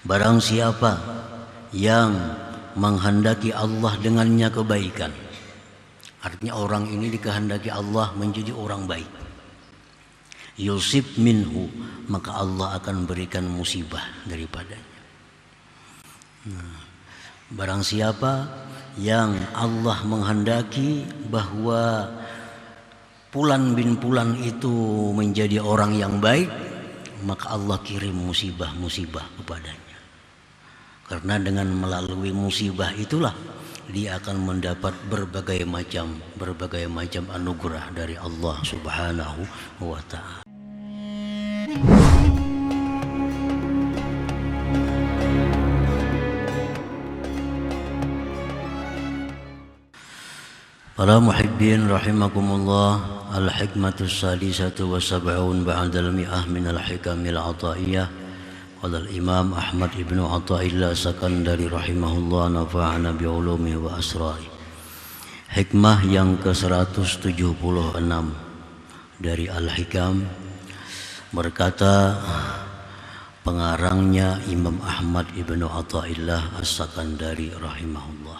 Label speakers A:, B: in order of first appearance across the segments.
A: Barang siapa yang menghendaki Allah dengannya kebaikan, artinya orang ini dikehendaki Allah menjadi orang baik, yusib minhu, maka Allah akan berikan musibah daripadanya. Barang siapa yang Allah menghendaki bahwa Fulan bin Fulan itu menjadi orang yang baik, maka Allah kirim musibah-musibah kepadanya. Karena dengan melalui musibah itulah dia akan mendapat berbagai macam anugerah dari Allah Subhanahu wa ta'ala. Para muhibbin rahimakumullah, al-hikmatus sadisatu wa sab'un ba'dal mi'ah min al-hikamil ataiyah. Qala al-imam Ahmad ibnu Athaillah Sakandari rahimahullah, nafa'ana bi'ulumihi wa asra'i. Hikmah yang ke-176 dari Al-Hikam, berkata pengarangnya Imam Ahmad ibnu Athaillah As-Sakandari rahimahullah,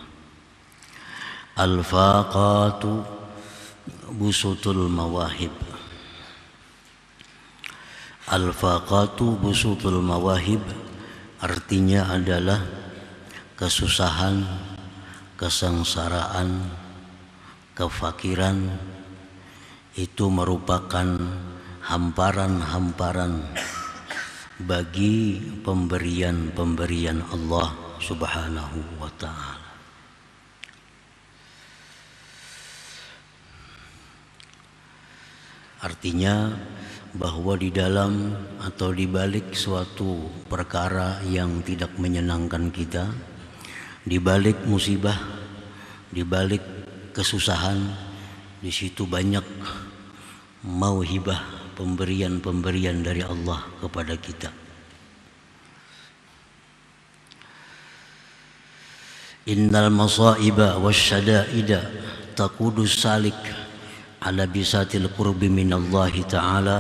A: al-faqatu busutul mawahib. Al-faqatu busutul mawahib artinya adalah kesusahan, kesengsaraan, kefakiran itu merupakan hamparan-hamparan bagi pemberian-pemberian Allah Subhanahu wa ta'ala. Artinya bahwa di dalam atau di balik suatu perkara yang tidak menyenangkan kita, di balik musibah, di balik kesusahan, di situ banyak mauhibah, pemberian-pemberian dari Allah kepada kita. Innal masaiba wasyada'ida taqudus salik ala bisatil qurbi minallahi ta'ala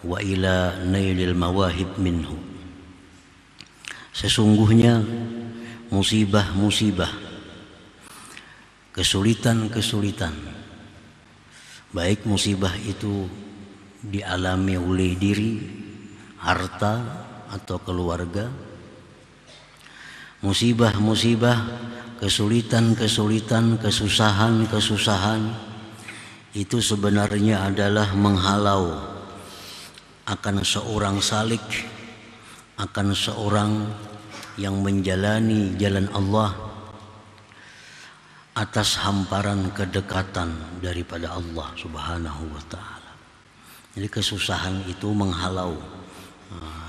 A: wa ila nailil mawahib minhu. Sesungguhnya musibah-musibah, kesulitan-kesulitan, baik musibah itu dialami oleh diri, harta atau keluarga, musibah-musibah, kesulitan-kesulitan, kesusahan-kesusahan itu sebenarnya adalah menghalau akan seorang salik, akan seorang yang menjalani jalan Allah atas hamparan kedekatan daripada Allah Subhanahu wa ta'ala. Jadi kesusahan itu menghalau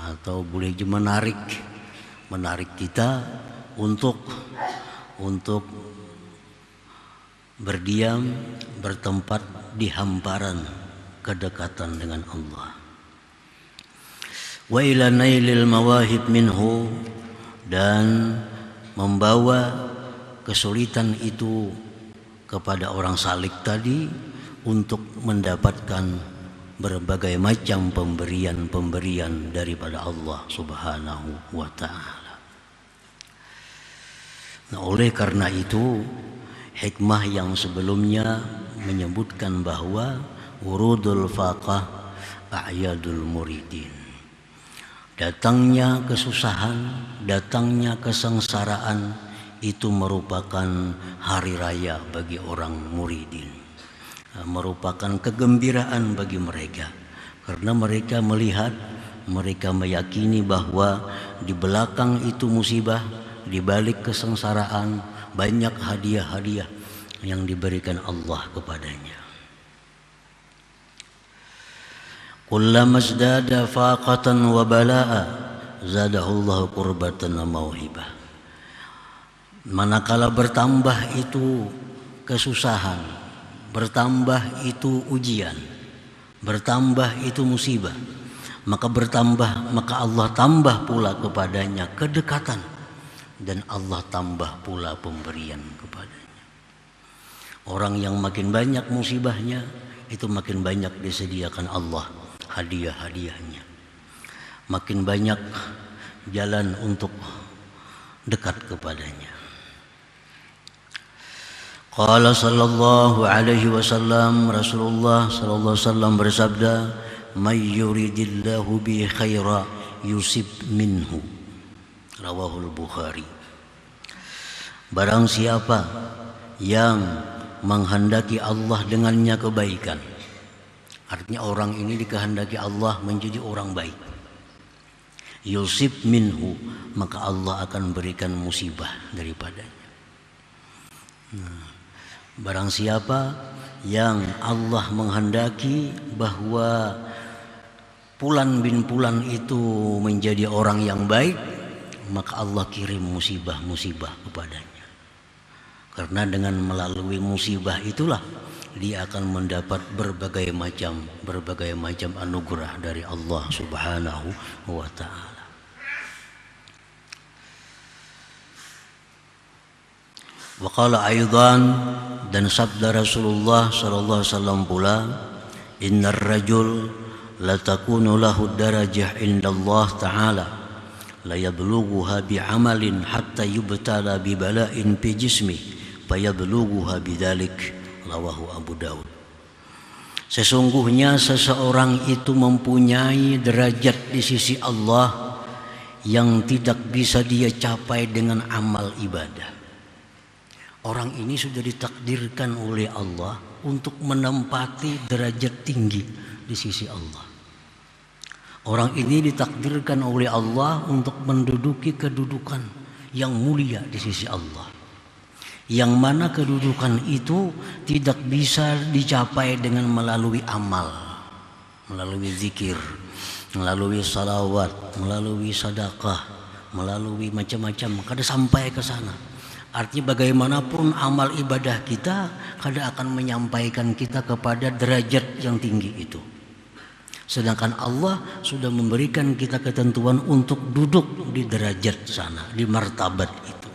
A: atau boleh menarik kita untuk berdiam, bertempat di hamparan kedekatan dengan Allah. Wa ila nailil mawahib minhu, dan membawa kesulitan itu kepada orang salik tadi untuk mendapatkan berbagai macam pemberian-pemberian daripada Allah Subhanahu wa ta'ala. Nah, oleh karena itu hikmah yang sebelumnya menyebutkan bahwa wurudul faqah a'yadul muridin. Datangnya kesusahan, datangnya kesengsaraan itu merupakan hari raya bagi orang muridin, merupakan kegembiraan bagi mereka, karena mereka melihat, mereka meyakini bahwa di belakang itu musibah, di balik kesengsaraan banyak hadiah-hadiah yang diberikan Allah kepadanya. Kullama zdada faqatan wa bala'a zadahullahu qurbatan wa mauhibah. Manakala bertambah itu kesusahan, bertambah itu ujian, bertambah itu musibah, maka Allah tambah pula kepadanya kedekatan, dan Allah tambah pula pemberian kepadanya. Orang yang makin banyak musibahnya, itu makin banyak disediakan Allah hadiah-hadiahnya. Makin banyak jalan untuk dekat kepadanya. Qala sallallahu alaihi wasallam, Rasulullah sallallahu alaihi wasallam bersabda, "May yuridillahu bi khaira yusib minhu." Rawahul Bukhari. Barang siapa yang menghendaki Allah dengannya kebaikan, artinya orang ini dikehendaki Allah menjadi orang baik, yusib minhu, maka Allah akan berikan musibah daripadanya. Barang siapa yang Allah menghendaki bahwa Fulan bin Fulan itu menjadi orang yang baik, maka Allah kirim musibah-musibah kepadanya. Karena dengan melalui musibah itulah dia akan mendapat berbagai macam anugerah dari Allah Subhanahu wa ta'ala. Wa qala aidan, dan sabda Rasulullah sallallahu alaihi wasallam pula, innar rajul la takunu lahu darajah indallah ta'ala la yablughuha bi'amalin hatta yubtala bi bala'in fi jismi fayablughuha bidzalik. Rawahu Abu Daud. Sesungguhnya seseorang itu mempunyai derajat di sisi Allah yang tidak bisa dia capai dengan amal ibadah. Orang ini sudah ditakdirkan oleh Allah untuk menempati derajat tinggi di sisi Allah. Orang ini ditakdirkan oleh Allah untuk menduduki kedudukan yang mulia di sisi Allah, yang mana kedudukan itu tidak bisa dicapai dengan melalui amal, melalui zikir, melalui salawat, melalui sedekah, melalui macam-macam, kada sampai ke sana. Artinya bagaimanapun amal ibadah kita kada akan menyampaikan kita kepada derajat yang tinggi itu. Sedangkan Allah sudah memberikan kita ketentuan untuk duduk di derajat sana, di martabat itu.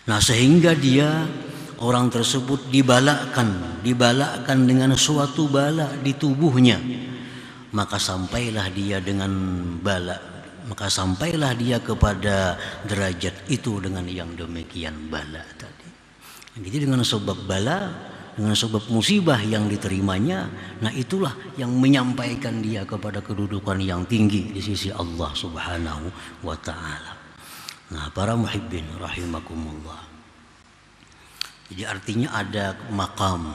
A: Nah, sehingga dia, orang tersebut dibalakan dengan suatu bala di tubuhnya. Maka sampailah dia kepada derajat itu dengan yang demikian bala tadi. Jadi dengan sebab bala, dengan sebab musibah yang diterimanya, nah itulah yang menyampaikan dia kepada kedudukan yang tinggi di sisi Allah Subhanahu wa ta'ala. Nah, para muhibbin rahimakumullah. Jadi artinya ada maqam,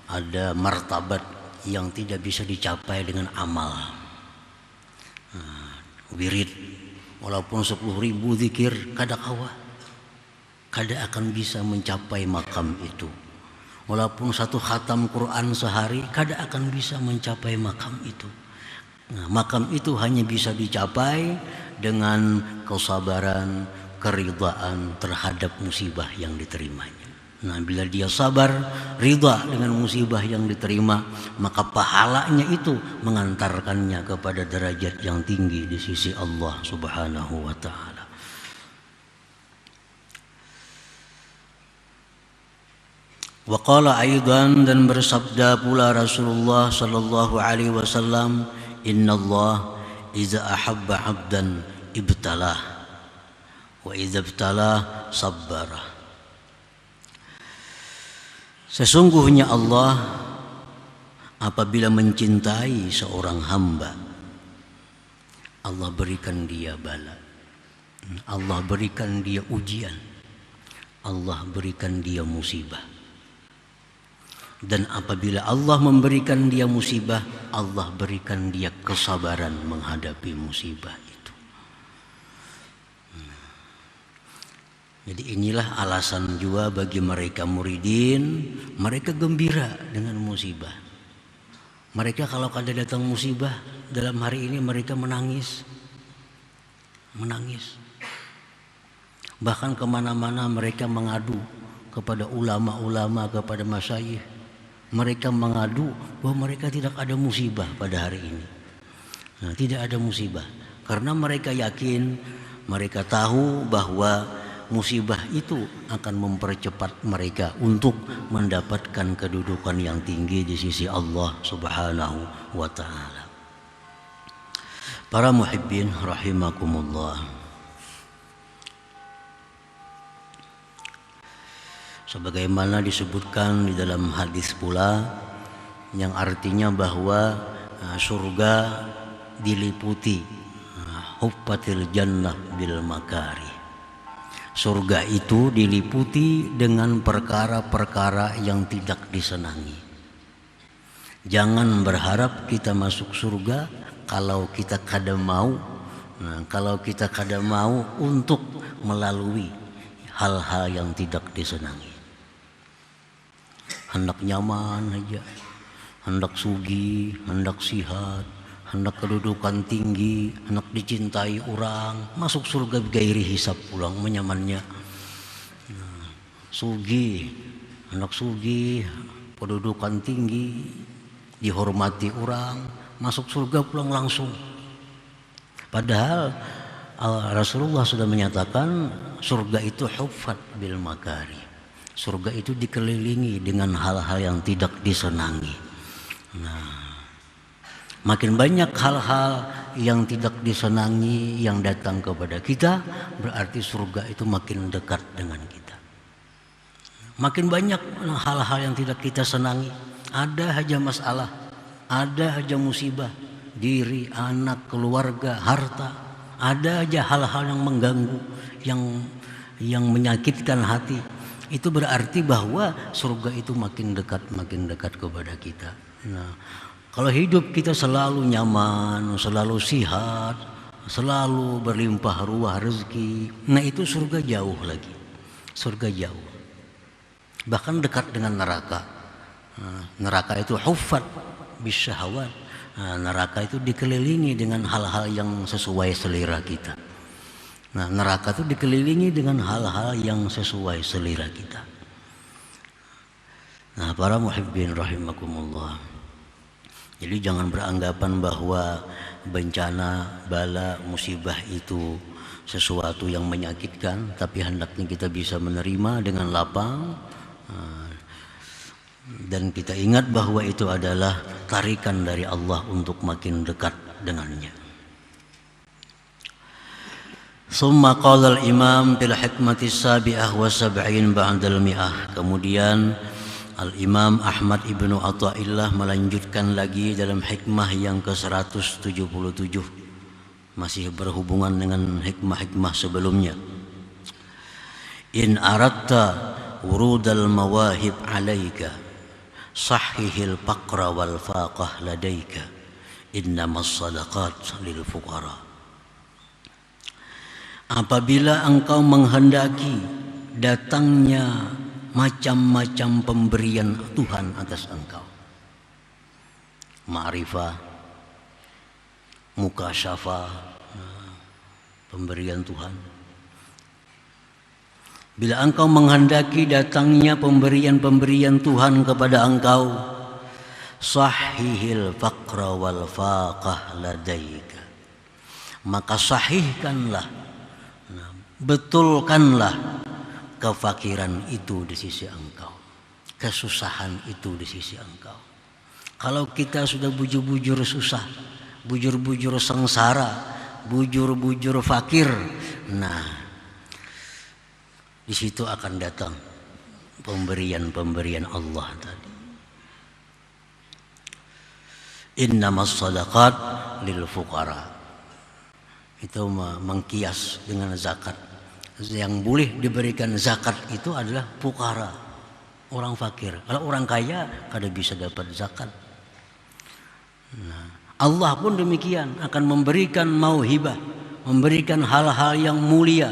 A: ada martabat yang tidak bisa dicapai dengan amal. Wirid walaupun 10.000 zikir kada akan bisa mencapai makam itu. Walaupun satu khatam Quran sehari kada akan bisa mencapai makam itu. Nah, makam itu hanya bisa dicapai dengan kesabaran, keridhaan terhadap musibah yang diterimanya. Nah, bila dia sabar, ridha dengan musibah yang diterima, maka pahalanya itu mengantarkannya kepada derajat yang tinggi di sisi Allah Subhanahu wa ta'ala. Wa qala aidan, dan bersabda pula Rasulullah sallallahu alaihi wasallam, innallaha idza ahabba 'abdan ibtalah wa idza ibtalah sabbara. Sesungguhnya Allah apabila mencintai seorang hamba, Allah berikan dia bala, Allah berikan dia ujian, Allah berikan dia musibah. Dan apabila Allah memberikan dia musibah, Allah berikan dia kesabaran menghadapi musibah itu. Jadi inilah alasan juga bagi mereka muridin, mereka gembira dengan musibah. Mereka kalau kada datang musibah, dalam hari ini mereka menangis. Bahkan kemana-mana mereka mengadu kepada ulama-ulama, kepada masyayikh. Mereka mengadu bahwa mereka tidak ada musibah pada hari ini. Nah, tidak ada musibah. Karena mereka yakin, mereka tahu bahwa musibah itu akan mempercepat mereka untuk mendapatkan kedudukan yang tinggi di sisi Allah Subhanahu wa ta'ala. Para muhibbin rahimakumullah. Sebagaimana disebutkan di dalam hadis pula yang artinya bahwa surga diliputi huffatil jannah bil makari. Surga itu diliputi dengan perkara-perkara yang tidak disenangi. Jangan berharap kita masuk surga kalau kita kada mau. Kalau kita kada mau untuk melalui hal-hal yang tidak disenangi. Hendak nyaman aja, hendak sugih, hendak sihat, hendak kedudukan tinggi, hendak dicintai orang, masuk surga gairi hisab pulang menyamannya. Sugih, hendak sugih, kedudukan tinggi, dihormati orang, masuk surga pulang langsung. Padahal Rasulullah sudah menyatakan surga itu huffat bil makari. Surga itu dikelilingi dengan hal-hal yang tidak disenangi. Makin banyak hal-hal yang tidak disenangi yang datang kepada kita, berarti surga itu makin dekat dengan kita. Makin banyak hal-hal yang tidak kita senangi, ada aja masalah, ada aja musibah, diri, anak, keluarga, harta, ada aja hal-hal yang mengganggu, yang menyakitkan hati. Itu berarti bahwa surga itu makin dekat kepada kita. Kalau hidup kita selalu nyaman, selalu sihat, selalu berlimpah ruah rezeki, itu surga jauh lagi. Surga jauh. Bahkan dekat dengan neraka. Neraka itu huffat bisyahawat. Neraka itu dikelilingi dengan hal-hal yang sesuai selera kita. Neraka itu dikelilingi dengan hal-hal yang sesuai selera kita. Para muhibbin rahimakumullah. Jadi jangan beranggapan bahwa bencana, bala, musibah itu sesuatu yang menyakitkan, tapi hendaknya kita bisa menerima dengan lapang, dan kita ingat bahwa itu adalah tarikan dari Allah untuk makin dekat dengannya. Summa qala al-imam fil hikmati sabi'ah wa sab'in ba'dal mi'ah. Kemudian Al-Imam Ahmad ibnu Athaillah melanjutkan lagi dalam hikmah yang ke-177, masih berhubungan dengan hikmah-hikmah sebelumnya. In aradta wurudal mawahib alaika sahihil faqra wal faqah ladaika innamas sadaqat lil fuqara. Apabila engkau menghendaki datangnya macam-macam pemberian Tuhan atas engkau, ma'rifah, mukasyafah, pemberian Tuhan. Bila engkau menghendaki datangnya pemberian-pemberian Tuhan kepada engkau, sahihil faqra wal faqah ladaika, maka sahihkanlah, betulkanlah kefakiran itu di sisi engkau, kesusahan itu di sisi engkau. Kalau kita sudah bujur-bujur susah, bujur-bujur sengsara, bujur-bujur fakir, di situ akan datang pemberian-pemberian Allah tadi. Innamas sadaqat lil fuqara. Itu mengkias dengan zakat. Yang boleh diberikan zakat itu adalah fuqara, orang fakir. Kalau orang kaya kada bisa dapat zakat. Allah pun demikian akan memberikan mauhibah, memberikan hal-hal yang mulia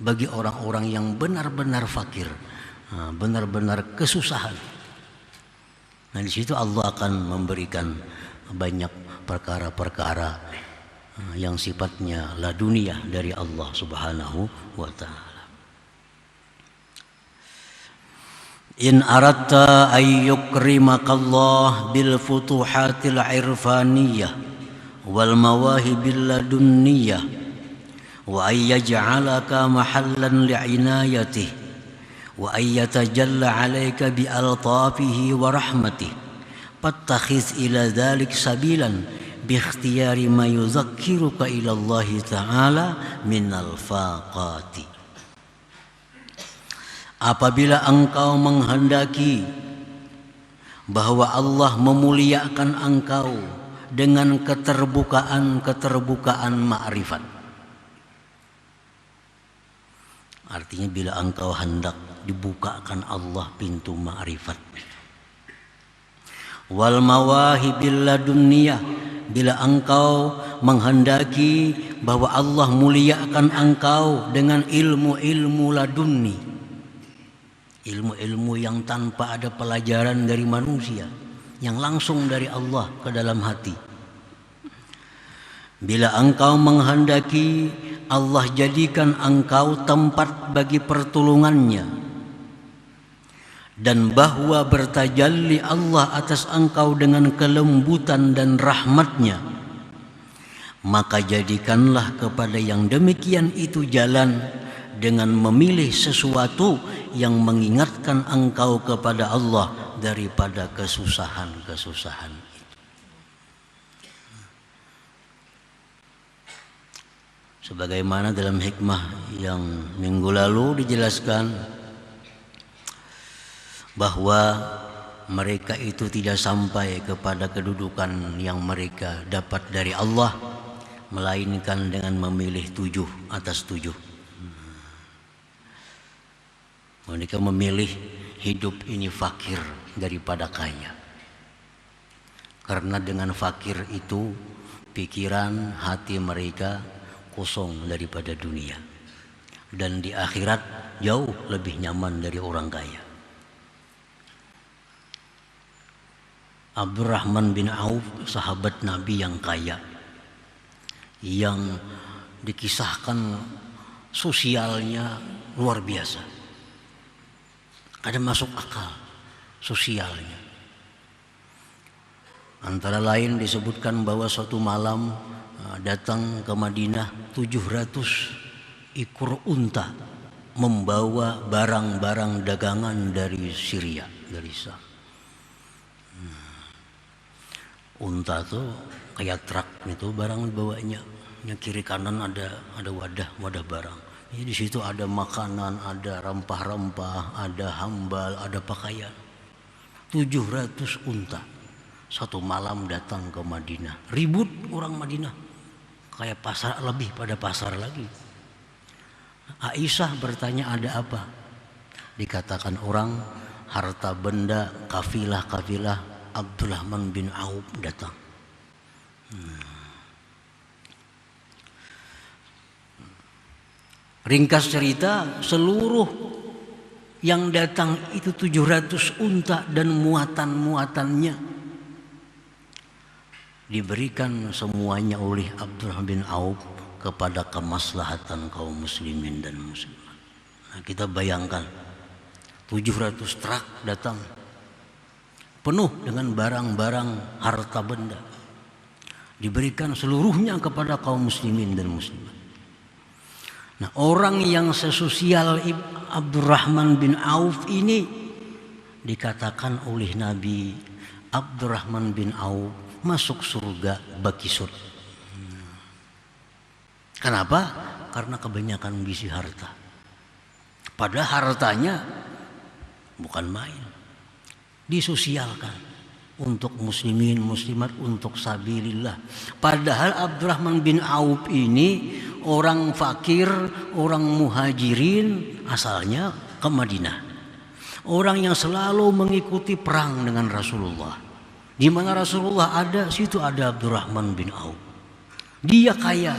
A: bagi orang-orang yang benar-benar fakir, benar-benar kesusahan. Di situ Allah akan memberikan banyak perkara-perkara yang sifatnya laduniyah dari Allah Subhanahu wa ta'ala. In aradta ay yukrimakallah bil futuhatil irfaniyah wal mawahibil ladunniyah wa ay yaj'alaka mahallan li'inayatih wa ay yatajalla 'alaika bi altafihi wa rahmatih fattakhiz ila dhalik sabilan bi ikhtiyari ma yuzakkiruka ila Allah Ta'ala minal faqati. Apabila engkau menghendaki bahwa Allah memuliakan engkau dengan keterbukaan ma'rifat. Artinya bila engkau hendak dibukakan Allah pintu ma'rifat. Wal mawahibil ladunniyah, bila engkau menghendaki bahwa Allah muliakan engkau dengan ilmu-ilmu ladunni, ilmu-ilmu yang tanpa ada pelajaran dari manusia, yang langsung dari Allah ke dalam hati. Bila engkau menghendaki Allah jadikan engkau tempat bagi pertolongannya, dan bahwa bertajalli Allah atas engkau dengan kelembutan dan rahmatnya, maka jadikanlah kepada yang demikian itu jalan dengan memilih sesuatu yang mengingatkan engkau kepada Allah daripada kesusahan-kesusahan. Sebagaimana dalam hikmah yang minggu lalu dijelaskan bahwa mereka itu tidak sampai kepada kedudukan yang mereka dapat dari Allah, melainkan dengan memilih 7 atas 7. Mereka memilih hidup ini fakir daripada kaya. Karena dengan fakir itu pikiran hati mereka kosong daripada dunia, dan di akhirat jauh lebih nyaman dari orang kaya. Abdurrahman bin Auf, sahabat Nabi yang kaya, yang dikisahkan sosialnya luar biasa, ada masuk akal sosialnya. Antara lain disebutkan bahwa suatu malam datang ke Madinah 700 ekor unta membawa barang-barang dagangan dari Syria, dari Syam. Unta tuh kayak truk itu barang dibawanya, yang kiri kanan ada wadah barang. Jadi di situ ada makanan, ada rempah-rempah, ada hambal, ada pakaian. 700 unta satu malam datang ke Madinah. Ribut orang Madinah, kayak pasar, lebih pada pasar lagi. Aisyah bertanya, ada apa? Dikatakan orang harta benda kafilah Abdurrahman bin Auf datang. Ringkas cerita, seluruh yang datang itu 700 unta dan muatan-muatannya diberikan semuanya oleh Abdurrahman bin Auf kepada kemaslahatan kaum muslimin dan muslimat. Nah, kita bayangkan 700 truk datang penuh dengan barang-barang harta benda, diberikan seluruhnya kepada kaum muslimin dan muslimat. Nah, orang yang sesosial Abdurrahman bin Auf ini dikatakan oleh Nabi, Abdurrahman bin Auf masuk surga baki surga. Kenapa? Karena kebanyakan ambisi harta. Padahal hartanya bukan main, disosialkan untuk muslimin muslimat, untuk sabilillah. Padahal Abdurrahman bin Auf ini orang fakir, orang muhajirin, asalnya ke Madinah, orang yang selalu mengikuti perang dengan Rasulullah. Di mana Rasulullah ada, situ ada Abdurrahman bin Auf. Dia kaya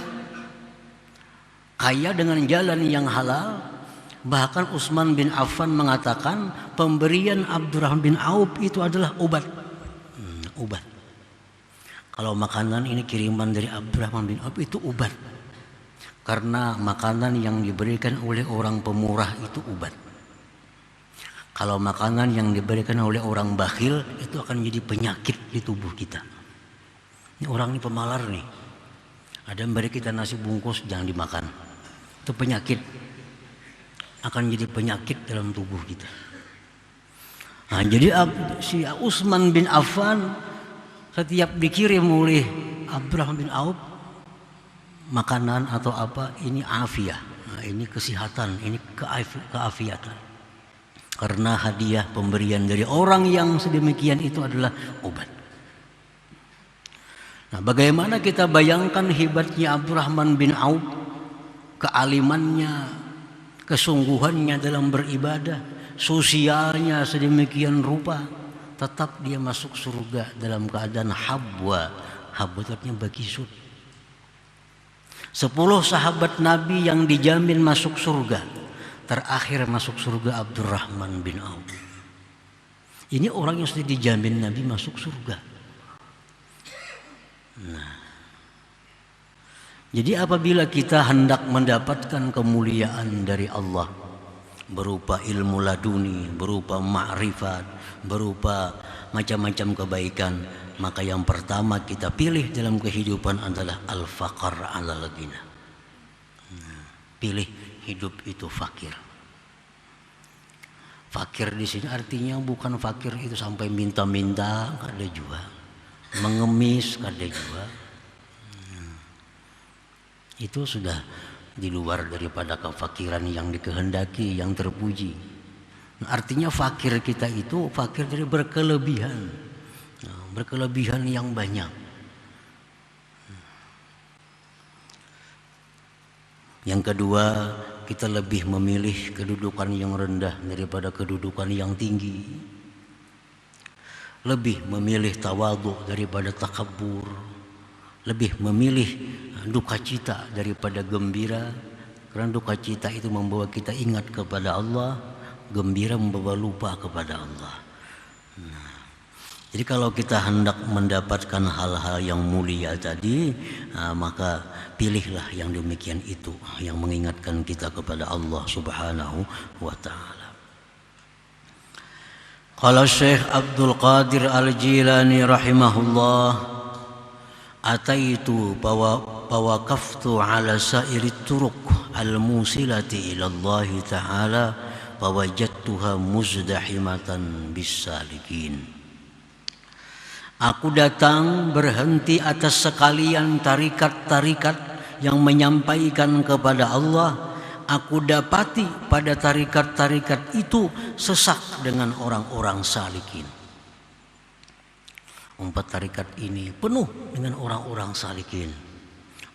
A: dengan jalan yang halal. Bahkan Utsman bin Affan mengatakan pemberian Abdurrahman bin Auf itu adalah obat. Obat. Kalau makanan ini kiriman dari Abdurrahman bin Auf itu obat. Karena makanan yang diberikan oleh orang pemurah itu obat. Kalau makanan yang diberikan oleh orang bakhil itu akan jadi penyakit di tubuh kita. Ini orang ini pemalar nih. Ada yang beri kita nasi bungkus, jangan dimakan. Itu penyakit. Akan jadi penyakit dalam tubuh kita. Nah, jadi si Utsman bin Affan setiap dikirim oleh Abdurrahman bin Auf makanan atau apa ini afiah, nah, ini kesehatan, ini keafiatan. Karena hadiah pemberian dari orang yang sedemikian itu adalah obat. Nah, bagaimana kita bayangkan hebatnya Abdurrahman bin Auf, kealimannya, kesungguhannya dalam beribadah, sosialnya sedemikian rupa, tetap dia masuk surga dalam keadaan habwa. Habwa itu artinya bakisut. 10 sahabat Nabi yang dijamin masuk surga, terakhir masuk surga Abdurrahman bin Auf. Ini orang yang sudah dijamin Nabi masuk surga. Nah, jadi apabila kita hendak mendapatkan kemuliaan dari Allah berupa ilmu laduni, berupa ma'rifat, berupa macam-macam kebaikan, maka yang pertama kita pilih dalam kehidupan adalah al-faqar 'alal ghina. Pilih hidup itu fakir. Fakir di sini artinya bukan fakir itu sampai minta-minta, kada juga. Mengemis, kada juga. Itu sudah di luar daripada kefakiran yang dikehendaki, yang terpuji. Nah, artinya fakir kita itu fakir dari berkelebihan. Nah, berkelebihan yang banyak. Yang kedua, kita lebih memilih kedudukan yang rendah daripada kedudukan yang tinggi. Lebih memilih tawadhu daripada takabur. Lebih memilih duka cita daripada gembira. Karena duka cita itu membawa kita ingat kepada Allah, gembira membawa lupa kepada Allah. Nah, jadi kalau kita hendak mendapatkan hal-hal yang mulia tadi, maka pilihlah yang demikian itu, yang mengingatkan kita kepada Allah Subhanahu wa ta'ala. Qala Syekh Abdul Qadir Al-Jilani rahimahullah, ataitu fawaqaftu ala sairi turuq al-musilati ila Allah ta'ala fawajadtuha muzdahimatan bis-salikin. Aku datang berhenti atas sekalian tarikat-tarikat yang menyampaikan kepada Allah. Aku dapati pada tarikat-tarikat itu sesak dengan orang-orang salikin. 4 tarikat ini penuh dengan orang-orang salikin.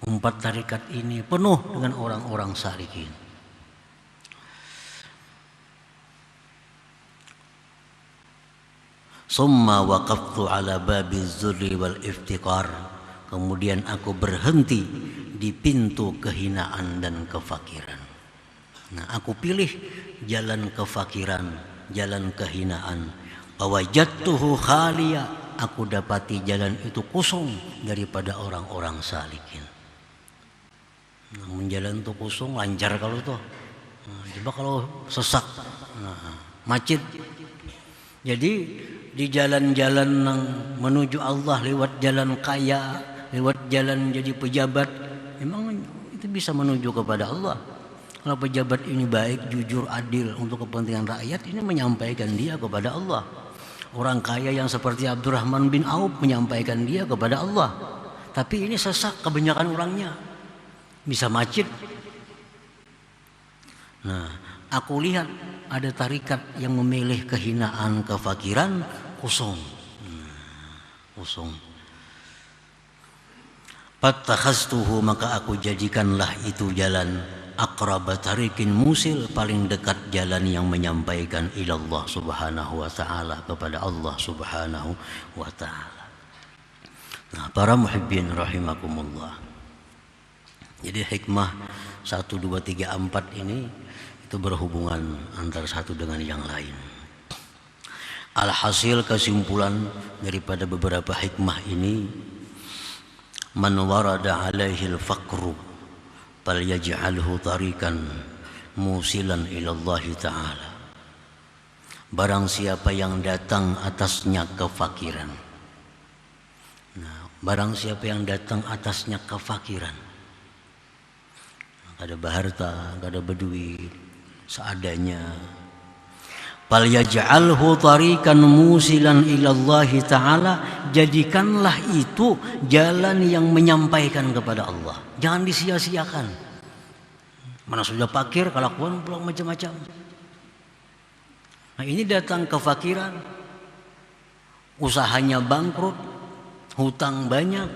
A: 4 tarikat ini penuh dengan orang-orang salikin. Summa waqaftu ala babiz zulli wal iftiqar. Kemudian aku berhenti di pintu kehinaan dan kefakiran. Nah, aku pilih jalan kefakiran, jalan kehinaan. Fawajadtuhu khaliya. Aku dapati jalan itu kosong daripada orang-orang salikin. Namun jalan itu kosong, lancar kalau tuh. Nah, coba kalau sesak, macet. Jadi di jalan-jalan menuju Allah lewat jalan kaya, lewat jalan jadi pejabat, memang itu bisa menuju kepada Allah. Kalau pejabat ini baik, jujur, adil untuk kepentingan rakyat, ini menyampaikan dia kepada Allah. Orang kaya yang seperti Abdurrahman bin Auf menyampaikan dia kepada Allah. Tapi ini sesak kebanyakan orangnya, bisa macet. Nah, aku lihat ada tarikat yang memilih kehinaan, kefakiran, kosong. Kosong. Fattakhaztuhu, maka aku jadikanlah itu jalan aqraba tariqin musil, paling dekat jalan yang menyampaikan ilallah subhanahu wa ta'ala, kepada Allah subhanahu wa ta'ala. Nah, para muhibbin rahimakumullah. Jadi hikmah 1, 2, 3, 4 ini itu berhubungan antara satu dengan yang lain. Alhasil kesimpulan daripada beberapa hikmah ini, man warada alaihi al-faqru falyaj'alhu tariqan musilan ila Allah ta'ala. Barang siapa yang datang atasnya kefakiran. Nah, barang siapa yang datang atasnya kefakiran, kada berharta, kada berduit, seadanya, Falyaj'alhu tariqan musilan ilallahi ta'ala, jadikanlah itu jalan yang menyampaikan kepada Allah. Jangan disia-siakan. Mana sudah fakir, kelakuan pulang macam-macam. Nah, ini datang kefakiran, usahanya bangkrut, hutang banyak.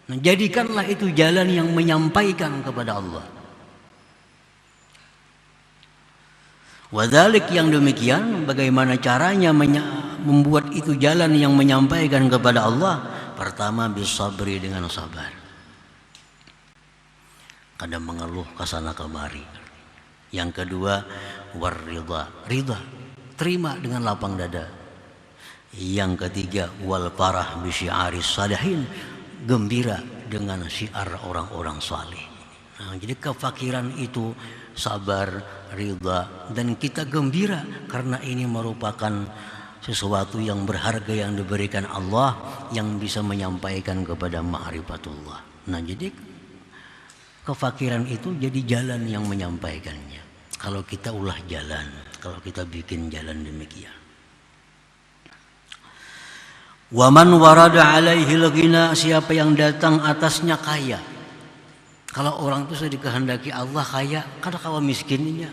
A: Nah, jadikanlah itu jalan yang menyampaikan kepada Allah. Wadhalik, yang demikian, bagaimana caranya membuat itu jalan yang menyampaikan kepada Allah? Pertama, bisabri, dengan sabar. Kadang mengeluh kesana kemari. Yang kedua, warridha, ridha, terima dengan lapang dada. Yang ketiga, wal farah bi syi'aris salihin, gembira dengan syiar orang-orang saleh. Nah, jadi kefakiran itu sabar, ridha, dan kita gembira karena ini merupakan sesuatu yang berharga yang diberikan Allah yang bisa menyampaikan kepada ma'rifatullah. Nah, jadi kefakiran itu jadi jalan yang menyampaikannya. Kalau kita ulah jalan, kalau kita bikin jalan demikian. Waman warada alaihi al-ghina, siapa yang datang atasnya kaya. Kalau orang itu sudah dikehendaki Allah kaya, kada kawa miskinnya.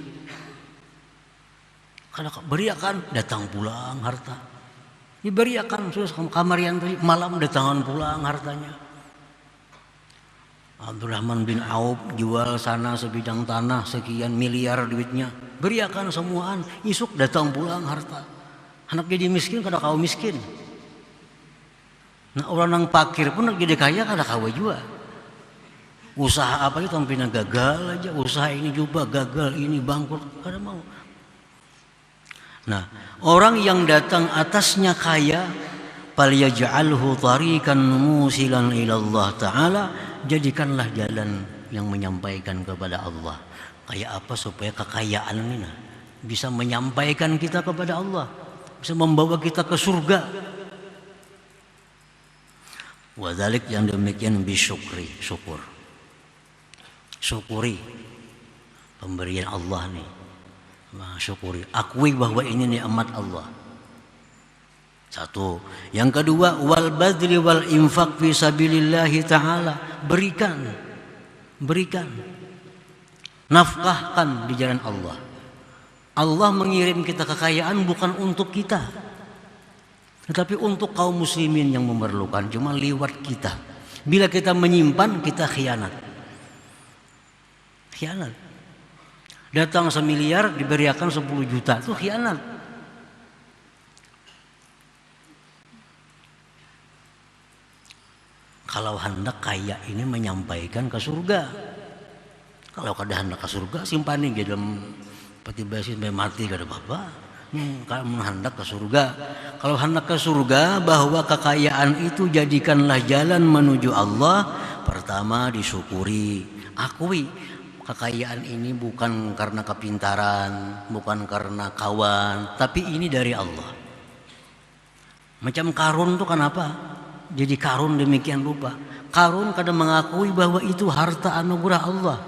A: Kada beriakan datang pulang harta. Diberiakan terus kamarian malam datangan pulang hartanya. Abdurrahman bin Auf jual sana sebidang tanah sekian miliar duitnya. Beriakan semuaan, isuk datang pulang harta. Anak jadi miskin kada kawa miskin. Nah, orang yang fakir pun jadi kaya kada kawa juga. Usaha apa itu tampilnya gagal aja, usaha ini juga gagal, ini bangkrut, kada mau. Nah, orang yang datang atasnya kaya, falyaj'alhu tariqan musilan ila Allah Ta'ala, jadikanlah jalan yang menyampaikan kepada Allah. Kayak apa supaya kekayaan ini bisa menyampaikan kita kepada Allah, bisa membawa kita ke surga. Wadhalik, yang demikian bisyukri, syukur. Syukuri pemberian Allah nih. Syukuri, akui bahwa ini nikmat Allah. Satu. Yang kedua, wal badri wal infaq fi sabilillahi ta'ala, berikan. Nafkahkan di jalan Allah. Allah mengirim kita kekayaan bukan untuk kita, tetapi untuk kaum muslimin yang memerlukan. Cuma lewat kita. Bila kita menyimpan, kita khianat. Datang 1 miliar diberiakan 10 juta, itu khianat. Kalau hendak kaya ini menyampaikan ke surga. Kalau kada hendak ke surga, simpan di dalam peti besi sampai mati kada apa-apa. Kalau hendak ke surga, kalau hendak ke surga, bahwa kekayaan itu jadikanlah jalan menuju Allah. Pertama disyukuri, akui kekayaan ini bukan karena kepintaran, bukan karena kawan, tapi ini dari Allah. Macam Karun tuh kenapa jadi Karun demikian rupa? Karun kadang mengakui bahwa itu harta anugerah Allah.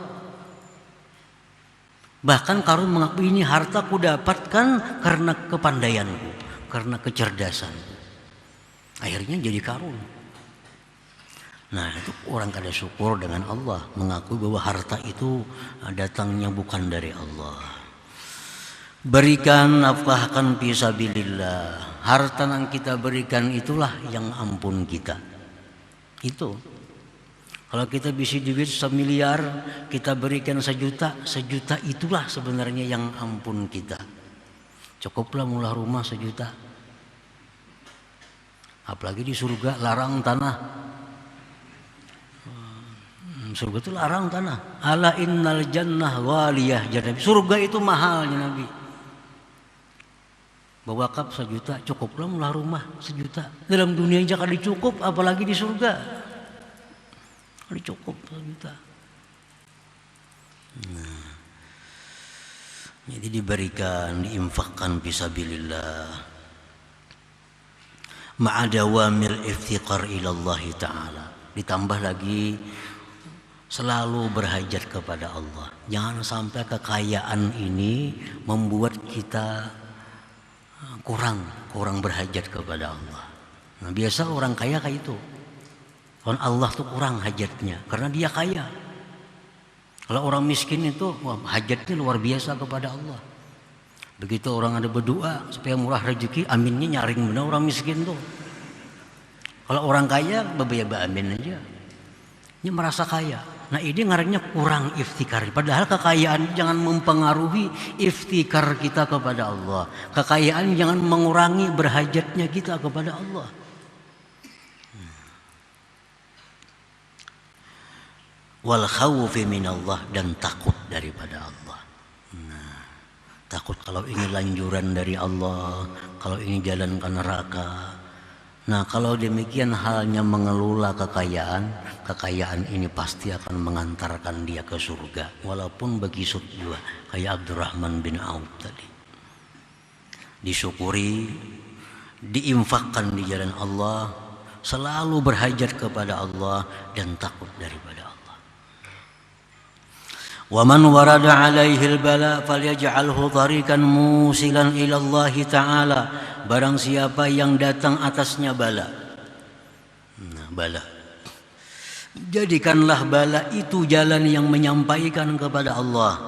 A: Bahkan Karun mengakui ini harta ku dapatkan karena kepandaianku, karena kecerdasanku. Akhirnya jadi Karun. Nah, itu orang kada syukur dengan Allah, mengakui bahwa harta itu datangnya bukan dari Allah. Berikan, nafkahkan fi sabilillah. Harta yang kita berikan itulah yang ampun kita. Itu. Kalau kita bisa duit 1 miliar, kita berikan 1 juta, 1 juta itulah sebenarnya yang ampun kita. Cukuplah mula rumah 1 juta. Apalagi di surga larang tanah. Surga itu larang tanah. Ala innal jannah waliyah, Nabi. Surga itu mahalnya Nabi. Bawa kap 1 juta, cukuplah mula rumah 1 juta. Dalam dunia aja kali cukup, apalagi di surga. Kali cukup 1 juta. Nah, jadi diberikan, diinfakkan fisabilillah. Ma'adawamil iftiqar ilallahi ta'ala. Ditambah lagi selalu berhajat kepada Allah. Jangan sampai kekayaan ini membuat kita kurang berhajat kepada Allah. Nah, biasa orang kaya kayak itu. Kalau Allah tuh kurang hajatnya karena dia kaya. Kalau orang miskin itu hajatnya luar biasa kepada Allah. Begitu orang ada berdoa supaya murah rezeki, aminnya nyaring benar orang miskin tuh. Kalau orang kaya bebaya amin aja. Ini merasa kaya. Nah ini ngarannya kurang iftikar. Padahal kekayaan jangan mempengaruhi iftikar kita kepada Allah. Kekayaan jangan mengurangi berhajatnya kita kepada Allah. Wal khawfi minallah, dan takut daripada Allah. Nah, takut kalau ini lanjuran dari Allah, kalau ini jalan ke neraka. Nah, kalau demikian halnya mengelola kekayaan ini pasti akan mengantarkan dia ke surga, walaupun begisut juga kayak Abdurrahman bin Auf tadi. Disyukuri, diinfakkan di jalan Allah, selalu berhajat kepada Allah dan takut daripada Allah. Wa man warada alaihi al-bala falyaj'alhu tariqan musilan ila Allah Ta'ala. Barang siapa yang datang atasnya bala. Nah, bala. Jadikanlah bala itu jalan yang menyampaikan kepada Allah.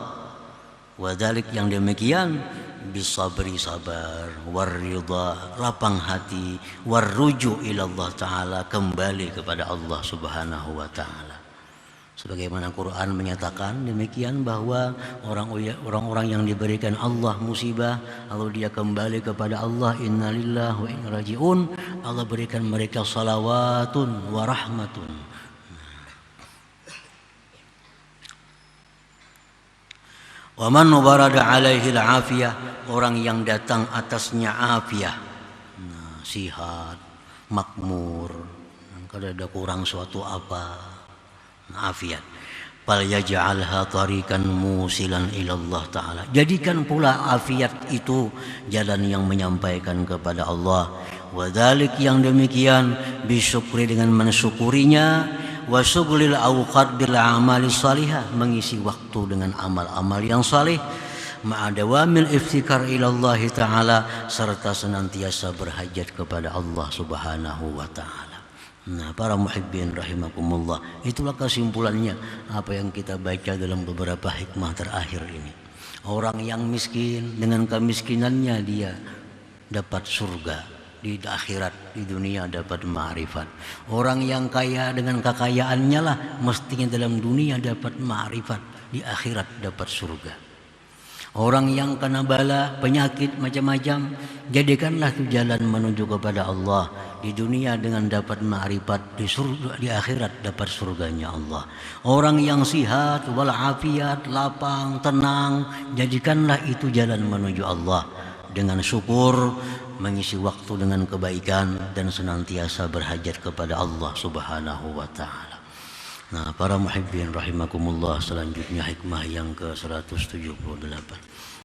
A: Wa dzalik, yang demikian, bisabri, sabar, warridha, lapang hati, warruju ila Allah Ta'ala, kembali kepada Allah Subhanahu wa Ta'ala. Sebagaimana Quran menyatakan demikian, bahwa orang-orang yang diberikan Allah musibah lalu dia kembali kepada Allah, innalillahi wa inna rajiun, Allah berikan mereka salawatun wa rahmatun. Wa man barada alaihi al-afiyah, orang yang datang atasnya afiyah, sihat, makmur, kalau ada kurang suatu apa, afiat, fal yaj'alha tariqan musilan ila Allah Ta'ala. Jadikan pula afiat itu jalan yang menyampaikan kepada Allah. Wa dzalik, yang demikian, bisyukri, dengan mensyukurinya, wa syughlil awqat bil amali salihah, mengisi waktu dengan amal-amal yang saleh, ma'adawamil iftikar ila Allah Ta'ala, serta senantiasa berhajat kepada Allah Subhanahu wa Ta'ala. Nah, para muhibbin rahimakumullah, itulah kesimpulannya apa yang kita baca dalam beberapa hikmah terakhir ini. Orang yang miskin, dengan kemiskinannya dia dapat surga di akhirat, di dunia dapat ma'rifat. Orang yang kaya, dengan kekayaannya lah mestinya dalam dunia dapat ma'rifat, di akhirat dapat surga. Orang yang kena bala, penyakit macam-macam, jadikanlah itu jalan menuju kepada Allah. Di dunia dengan dapat ma'rifat, di surga, di akhirat dapat surganya Allah. Orang yang sihat, walafiat, lapang, tenang, jadikanlah itu jalan menuju Allah. Dengan syukur, mengisi waktu dengan kebaikan, dan senantiasa berhajat kepada Allah Subhanahu wa Ta'ala. Nah, para muhibbin rahimakumullah, selanjutnya hikmah yang ke-178.